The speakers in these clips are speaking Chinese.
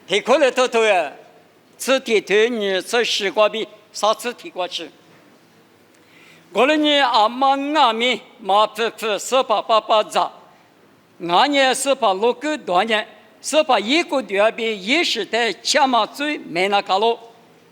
提可了头头呀，此提头你此时光比啥次提过去？我了你阿妈阿咪马夫夫十八八八咋？俺年十八六个多年，十八一个月比一时代前嘛最没那个喽。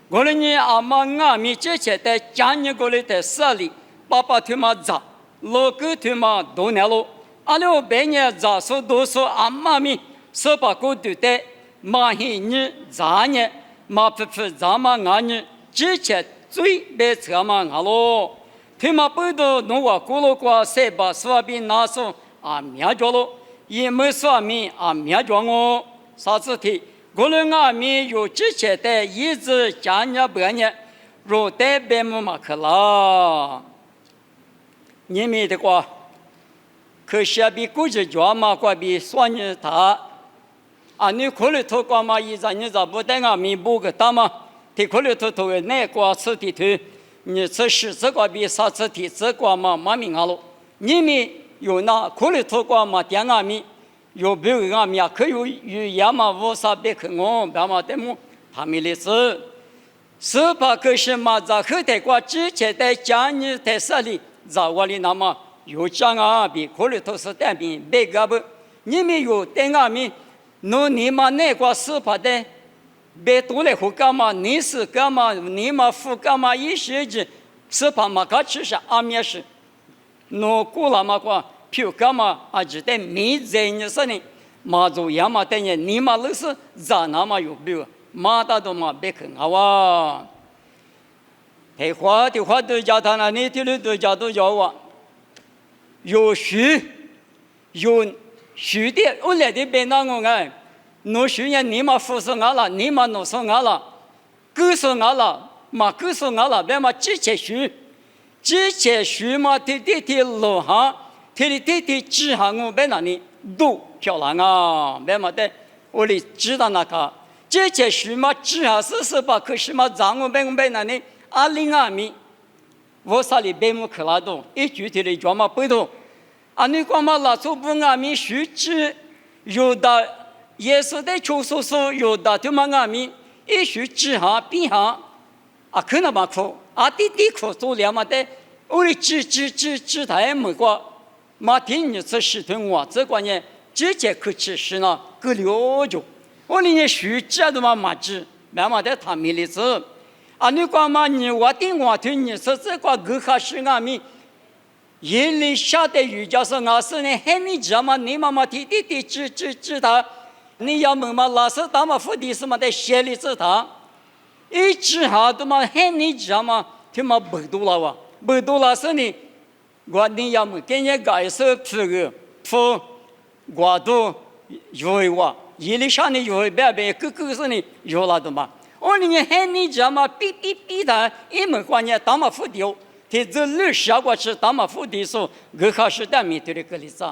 我了你阿妈阿咪这些在家里过来的设立，爸爸他妈咋？六个他妈多年喽。阿六百年咋说多说阿妈咪十八个对的，马黑你咋呢？马夫夫咋嘛俺呢？这些最别车嘛俺喽。他们不都弄我咕噜过塞巴说比那说啊苗着喽，也没说明啊苗着我啥子的，我们阿米有这些的一直讲年半年，若代表么可啦，你们的话，可是比估计家嘛过比算你大，啊你可能头光嘛一张你咋不带阿米不个大嘛，他可能头那挂吃的头。你这是这个比啥子的这个嘛马明啊喽？你们有那可能透过嘛点阿米，有别个阿米啊，可有也嘛无啥别个我，别嘛得么他们的事，是把可是嘛在后头过之前在讲你在这里，在我里那么有讲啊比可能都是单边别个不，你们有点阿米，侬你嘛那个是把的。别多来胡干嘛？你是干嘛？你嘛胡干嘛？一些子是怕嘛？搞吃是阿面是，侬过了嘛过，票干嘛？啊，只得没在你身里，嘛做样嘛等人，你嘛老是咋那么有病？嘛大都嘛别看好啊！哎，话的话都叫他那，你听了都叫我，有虚有虚的，我来的别那我哎。侬学人你嘛服侍我了，你嘛弄死我了，告诉我了，嘛告诉我了，别嘛之前学嘛，的路上，的指下我别那里都漂亮啊，别嘛的，我里知道那个，之前学嘛指下是吧？可是嘛，让我别那里阿里阿米，我啥里别么去拉动，一具体的讲嘛不动，啊你光嘛拉出不阿米学知有的。耶稣在求说有的他妈阿米，一许之下边下，啊可能嘛苦，啊滴苦做了嘛的，我的知台没过，嘛听你这是对我这个呢，直接可吃是呢，可了就，我的呢许知都嘛知，慢慢的他们的子，啊你光嘛你我听我听你说这个个哈是阿米。眼里下的雨就是我是呢，还没知嘛，你妈妈知他。你要问嘛，老师打嘛副的是嘛在写里知他，一直下都嘛喊你知道嘛，他嘛不读了哇，不读了是呢，我你要问给人家是铺我都有哇，一里上的有别个是呢有了的嘛，我你喊你知道嘛，比他一门关键打嘛副的，他这历史过去打嘛副的时候，我考试单面对的个例子。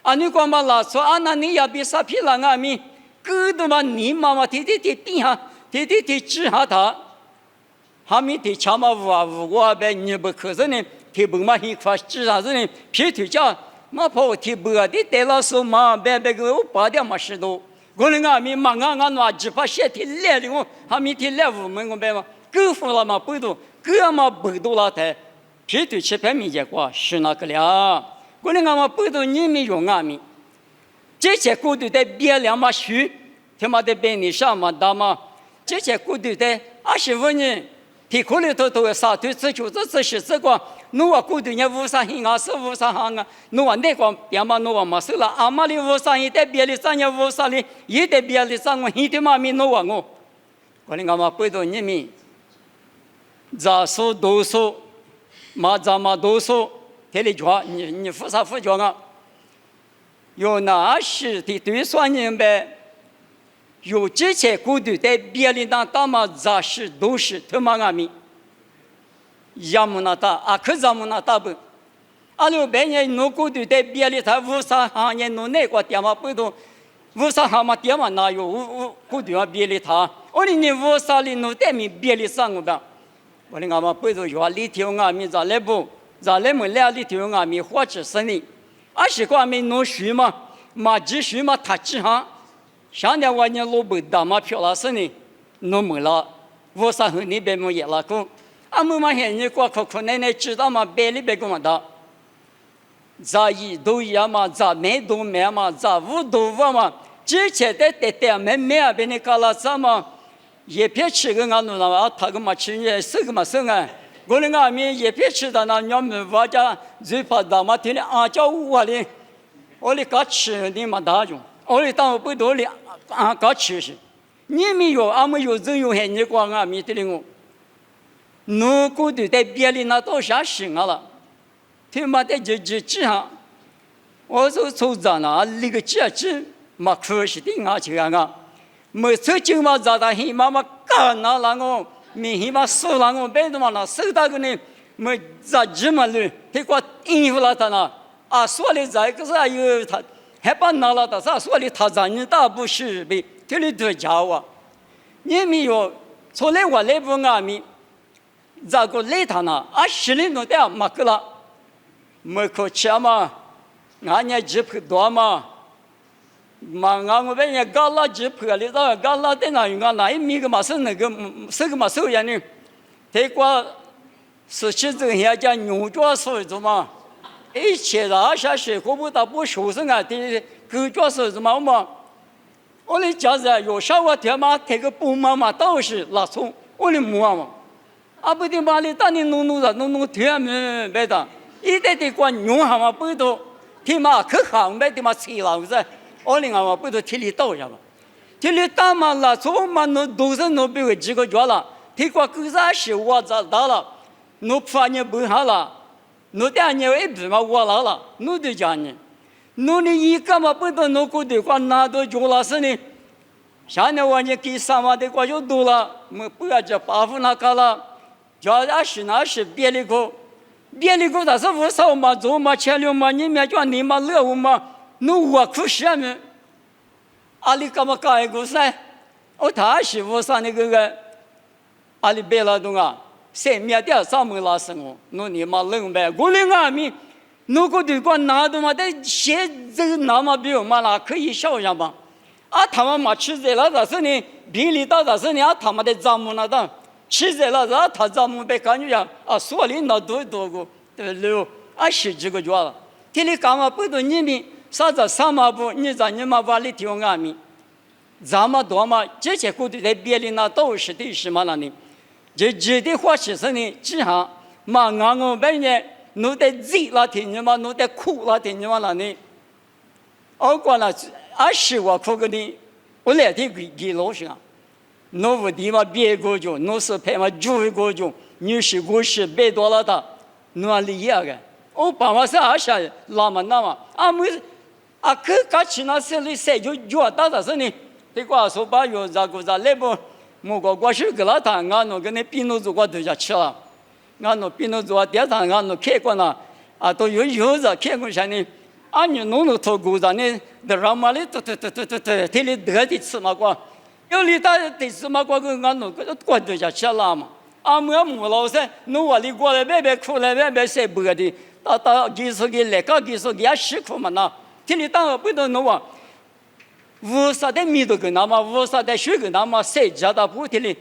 啊，你光嘛拉说啊，那你要比啥皮拉阿米，狗都嘛你妈妈天边下，天指下他，哈米的强嘛我呗，你不可是呢，天不嘛一块指啥子呢？皮头家嘛跑天不的带老手嘛，别个我八点嘛10多，我那阿米嘛俺那只怕些天来的我，哈米天来我们我别嘛，狗服了嘛不多，狗嘛不多了的，皮头吃盘米结果是那个了。我那嘛不都你们用阿米，这些骨头在别两嘛虚，他妈的别你上嘛大嘛，这些骨头在25年，提可能都啥都这就是是这个，侬话骨头人无啥行啊，是无啥行啊，侬话那个别嘛侬话嘛是了，阿妈的无啥也在别的上也无啥的，也在别的上我一点嘛没侬话我那嘛不都你们，咋说都说，嘛咋嘛都说。这里讲你复啥复讲啊？有哪些的对算人呗？有这些骨头在别人当大嘛杂事都是他妈阿米，亚木那大啊，可咱们那大不？阿六别人弄骨头在别人他无啥行业弄那个点嘛不懂，无啥行嘛点嘛哪有骨头啊别人他？我的你无啥的弄在米别人上个的，我的阿妈不懂有里头阿米咋来不？咱们俩里头阿米或者是呢，20个阿米弄书嘛，嘛只书嘛他只行，想年我年老不大嘛漂亮是呢，弄没了，我啥和你别么也拉过，俺们嘛现在过可奶奶知道嘛，别里别个嘛的，咋一都一样嘛，咋没都没嘛，咋五都五嘛，之前的没啊，别你搞了啥嘛，也别吃个俺弄了，他个嘛吃也是个嘛生啊。我那俺们也别吃的那娘们娃家最怕的嘛，天天啊叫我的，我的搞吃的嘛大种，我的当不多的啊搞吃是，你们有俺们有人有很你光俺们的了，如果对在别的那都啥行了，听嘛的这样，我就抽着那那个戒指嘛可惜的啊这样啊，每次就嘛找到黑妈妈干那那个。明天嘛，手上我摆着嘛，那手大个呢，没咋这么累，他给我应付了他呢，啊，说的这个是哎呦他，还把拿了他啥说的他让你打不是呗，这里多家伙，你没有，从来我来不俺们，咋个来他呢？啊，心里弄的嘛个了，没口气嘛，俺家几百多嘛。嘛，俺们别人搞垃圾破的，那搞垃圾那用那一米个嘛是那个是个嘛手样的，结果是去这下叫牛角手子嘛，一切那下水果不打不收拾啊的狗角手子嘛，我的家子有啥我天嘛，这个布嘛都是拉葱，我的木嘛，啊不的嘛的当你弄天没别的，一点点管牛哈嘛不都，天嘛可行呗的嘛吹了子。我另外嘛，不都体力到呀嘛？体力大嘛了，从嘛侬都是侬别个几个月了，体过狗啥事我咋大了？侬怕你不好了，侬等你一笔嘛我了，侬得讲呢，侬的一个嘛不都侬过的话拿到脚了是呢？现在我你给三万的话就多了，我不要这八户那个了，叫那是别的个但是我少嘛做嘛钱了嘛，你们叫你嘛乐我嘛。侬我可是么？阿里干嘛搞一个噻？我他媳妇上那个阿里别了东啊，谁面点上门拉生我，侬你妈冷呗？我的阿米，如果对过拿的嘛，但现这个拿嘛比我嘛那可以想象吧？啊，他们嘛吃在了，但是呢，比例到但是呢，他们的账目那当吃在了，然后他账目被感觉呀，啊，所里那多个，对不对？啊，十几个月了，天里干嘛不都你们？啥子三毛不？你让你妈把里听俺们，这么多嘛？这些股都在别的那都是的什么了呢？这的话其实呢，这样嘛，俺们本人弄得热了听你嘛，弄得苦了听你嘛了呢？我管了，20我苦个呢，我来的给老师啊，弄不地嘛别个就，弄是拍嘛9个就，20、50、100多了的，弄厉害个，我爸妈是20拉嘛那嘛，啊没。啊，可去那手里塞就脚打的是呢，这个说把药咋个咋来不？我过去给他谈，俺那跟那病奴做过都下去了，俺那病奴做第二趟俺那开过了，啊都有着开过下呢，啊你弄脱裤子呢，那让嘛哩都，这里得的吃嘛过，有里打的吃嘛过个俺那个过都下去了嘛，啊没老噻，弄我里过来别苦来别晒白的，到技术给来搞技术给也辛苦嘛那。天里当不都弄啊？无啥的米都跟那么，无啥的水跟那么，谁家的不天里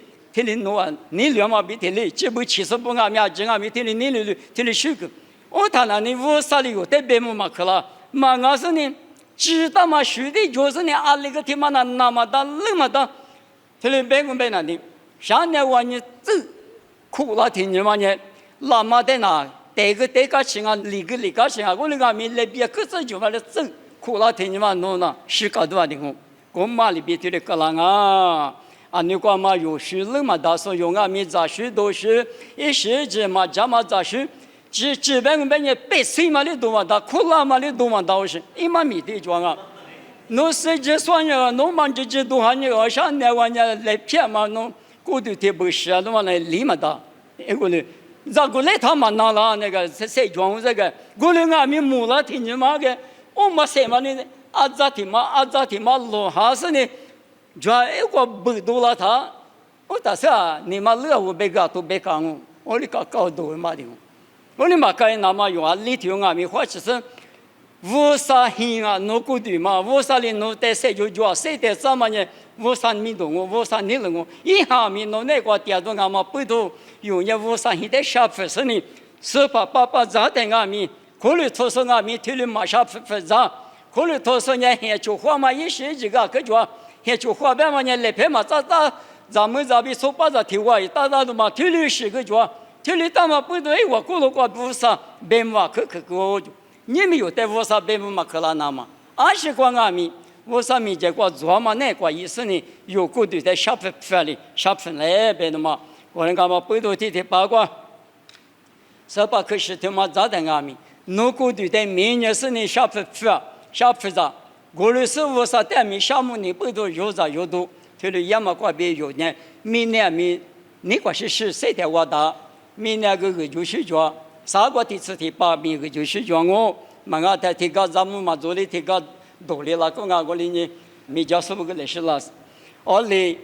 弄啊？你两毛比天里，这不70不俺们今俺们天里你天里水个，我谈了你无啥的有得别么去了，嘛俺是呢，知道嘛水的就是呢，啊那个天嘛那么大那么大，天里别个别那的，上年我呢走苦了天里嘛呢，那么在那。这个情啊，里个情啊，我那个没来别个子就把它走，苦了天你嘛弄那，是搞多少的我妈里边的个啷啊，啊你管嘛有时冷嘛大说用啊没杂事都是，一时之嘛家嘛杂事，基本你白水嘛的多嘛大，苦了嘛的多嘛大是，一嘛没得装啊，侬实际算呀，侬嘛这多少年我上年我呢来骗嘛侬，过度的不是啊，侬嘛来理嘛大，一个呢。咋个来他妈拿了那个谁装这个？我那俺们木了听你妈个，我妈什么呢？阿扎提嘛落下是呢，就一个不多了他，我打算你妈乐我别个都别讲我的搞多嘛的，我的妈搞那么用啊，里头俺们或者是无啥hin啊，侬过对嘛？无啥哩侬在谁就叫谁在怎么呢？无啥米动我，无啥你了我，一下面侬那个点动俺们不都有人无啥hin在下不是呢？是把咋的俺们，可能他说俺们推了马下不咋，可能他说呢还就话嘛，一时几个个叫还就话别嘛呢来拍嘛咱们这边说把这提话，大都嘛推了十个叫，推了他嘛不对，我过了过不啥，别嘛可个。你们有带无啥白木马克拉那吗？俺是光俺们，无啥没见过做嘛那个意思呢？有过对在下分分里，下分来边的嘛。我人家嘛背头提八卦，这把可是他妈咋的俺们？侬过对在明年是你下分着，我们是无啥带米项目你背头有啥有多，他的也嘛挂别有呢。明年你关是谁在我打？明年个就是叫。啥个第次提八米个就是讲我，嘛俺在提高咱们嘛做的提高多的了，个俺个里呢，没叫什么个历史了，而里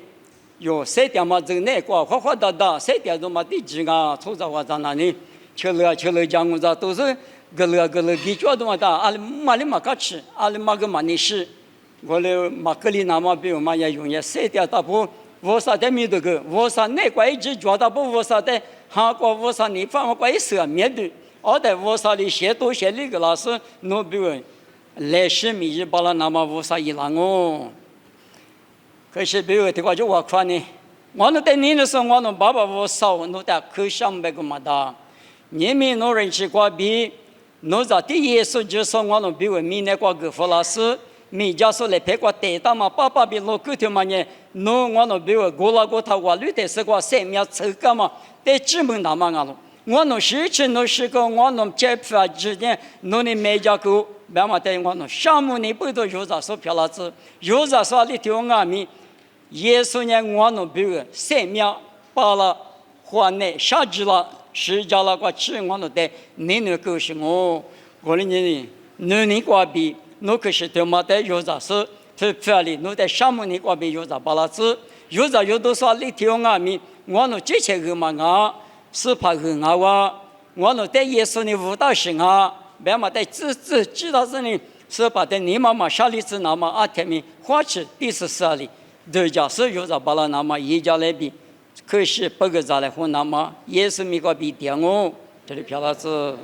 有谁点嘛走那个花哒，谁点都嘛地几个出在我在那里，吃了讲我这都是个了，比较多嘛的，阿里嘛个吃，阿里嘛个嘛你吃，我嘞嘛个里那么比我嘛也用也谁点大不，我啥的没得个，我啥那个一直觉得不我啥的。韩国无啥地方关于色面对，而在无啥的写多写那个老师，侬比如来时米日巴拉那么无啥一浪哦。可是比如的话就我看呢，我那在你的时候，我那爸爸我少，我在可想那个么的，你们那人去过比，侬在第一时就说我那比如明年过个弗老师。米家说来拍过带到嘛，爸爸比老狗头嘛呢，侬我那比如过了过头话，绿的是过3秒抽个嘛，在基本那么个了。我那事情那是个我那接触之间，侬的每家狗，别嘛在我那项目你不都有啥说票了子，有啥说里头俺们，耶稣呢我那比如3秒把了换内下去了，时间了过去我那在你那狗是我的呢，你过比。侬可是他妈的有啥事？他这里侬在项目里过边有啥巴拉子？有啥有多少里头俺们，我侬之前个嘛啊，是怕个啊哇，我侬在耶稣的舞蹈上啊，别嘛在知道是呢，是把在你妈妈下里子那么啊天明花去第14里，人家是有啥巴拉那么一家来比，可是不个咋来混那么，耶稣没个比点哦，这里漂亮子。